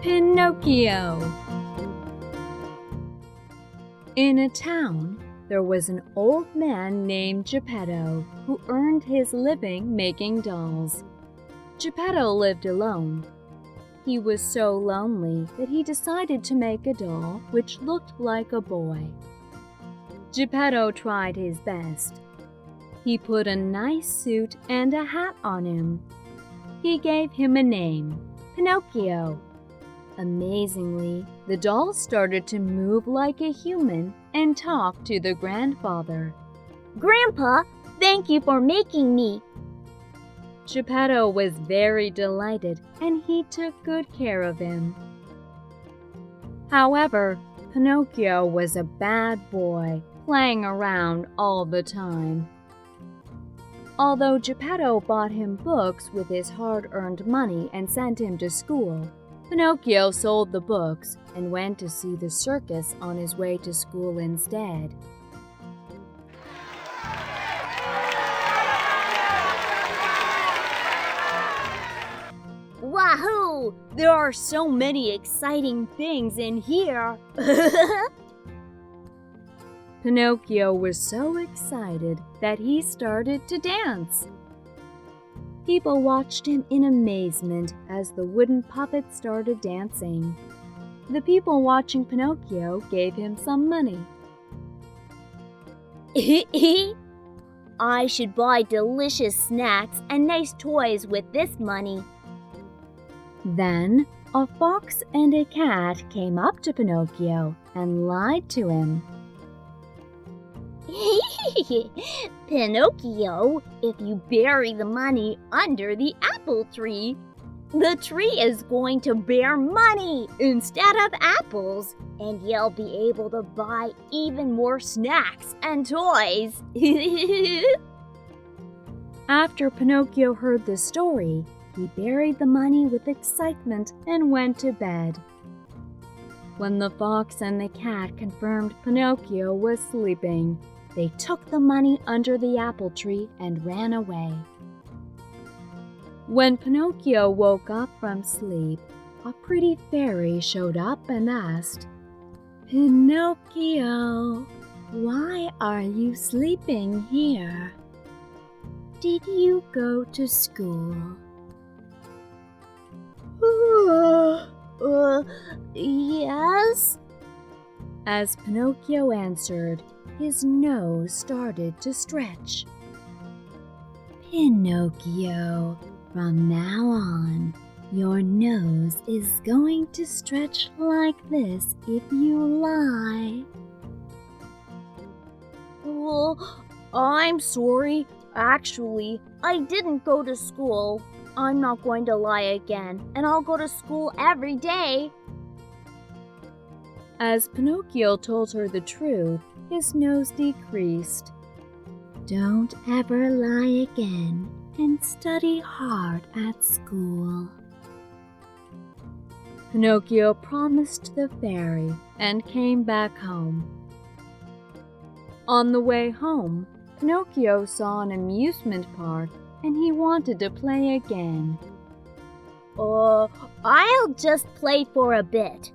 Pinocchio. In a town, there was an old man named Geppetto who earned his living making dolls. Geppetto lived alone. He was so lonely that he decided to make a doll which looked like a boy. Geppetto tried his best. He put a nice suit and a hat on him. He gave him a name, Pinocchio. Amazingly, the doll started to move like a human and talk to the grandfather. Grandpa, thank you for making me. Geppetto was very delighted and he took good care of him. However, Pinocchio was a bad boy, playing around all the time. Although Geppetto bought him books with his hard-earned money and sent him to school, Pinocchio sold the books and went to see the circus on his way to school instead. Wahoo! There are so many exciting things in here. Pinocchio was so excited that he started to dance. People watched him in amazement as the wooden puppet started dancing. The people watching Pinocchio gave him some money. I should buy delicious snacks and nice toys with this money. Then a fox and a cat came up to Pinocchio and lied to him. Pinocchio, if you bury the money under the apple tree, the tree is going to bear money instead of apples, and you'll be able to buy even more snacks and toys. After Pinocchio heard the story, he buried the money with excitement and went to bed. When the fox and the cat confirmed Pinocchio was sleeping, they took the money under the apple tree and ran away. When Pinocchio woke up from sleep, a pretty fairy showed up and asked, "Pinocchio, why are you sleeping here? Did you go to school?" Yes? As Pinocchio answered, his nose started to stretch. "Pinocchio, from now on, your nose is going to stretch like this if you lie." I'm sorry. Actually, I didn't go to school. I'm not going to lie again, and I'll go to school every day. As Pinocchio told her the truth, his nose decreased. "Don't ever lie again and study hard at school." Pinocchio promised the fairy and came back home. On the way home, Pinocchio saw an amusement park and he wanted to play again. I'll just play for a bit.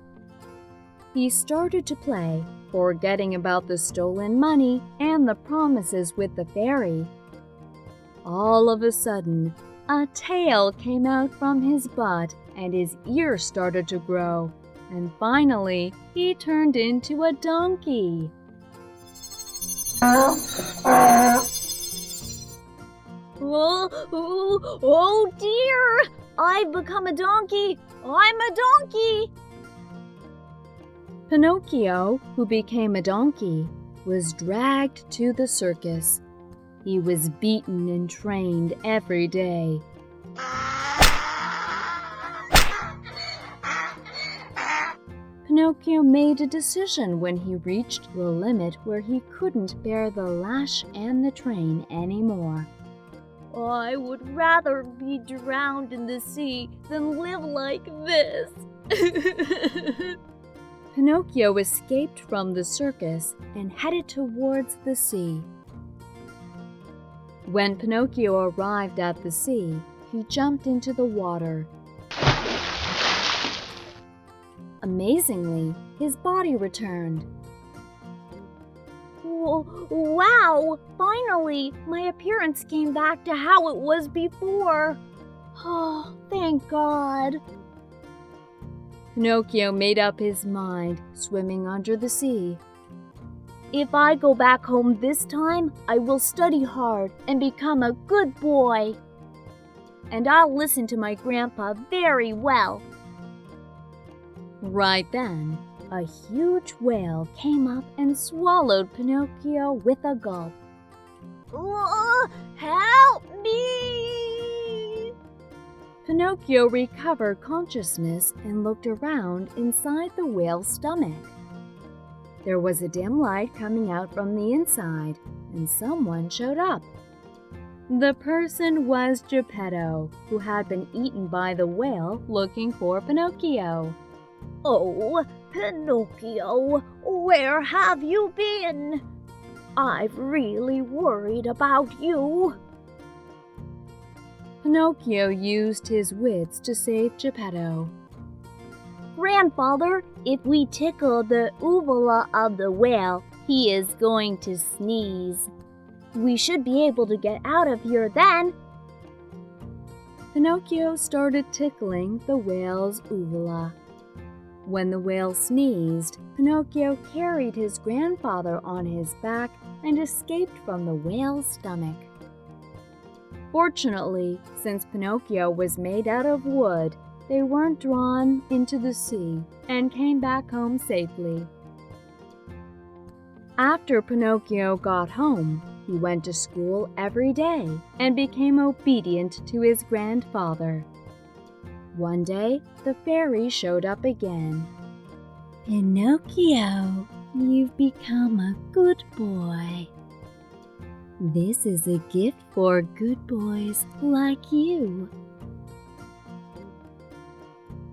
He started to play, forgetting about the stolen money and the promises with the fairy. All of a sudden, a tail came out from his butt and his ears started to grow, and finally, he turned into a donkey. Oh dear! I've become a donkey! I'm a donkey! Pinocchio, who became a donkey, was dragged to the circus. He was beaten and trained every day. Pinocchio made a decision when he reached the limit where he couldn't bear the lash and the train anymore. I would rather be drowned in the sea than live like this. Pinocchio escaped from the circus and headed towards the sea. When Pinocchio arrived at the sea, he jumped into the water. Amazingly, his body returned. Wow! Finally, my appearance came back to how it was before. Oh, thank God. Pinocchio made up his mind, swimming under the sea. If I go back home this time, I will study hard and become a good boy. And I'll listen to my grandpa very well. Right then, a huge whale came up and swallowed Pinocchio with a gulp. Help me! Pinocchio recovered consciousness and looked around inside the whale's stomach. There was a dim light coming out from the inside, and someone showed up. The person was Geppetto, who had been eaten by the whale looking for Pinocchio. Oh, Pinocchio, where have you been? I've really worried about you. Pinocchio used his wits to save Geppetto. Grandfather, if we tickle the uvula of the whale, he is going to sneeze. We should be able to get out of here then. Pinocchio started tickling the whale's uvula. When the whale sneezed, Pinocchio carried his grandfather on his back and escaped from the whale's stomach. Fortunately, since Pinocchio was made out of wood, they weren't drawn into the sea and came back home safely. After Pinocchio got home, he went to school every day and became obedient to his grandfather. One day, the fairy showed up again. Pinocchio, you've become a good boy. This is a gift for good boys like you.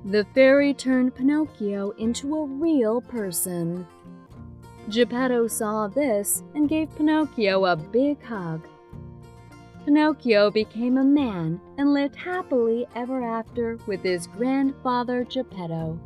The fairy turned Pinocchio into a real person. Geppetto saw this and gave Pinocchio a big hug. Pinocchio became a man and lived happily ever after with his grandfather Geppetto.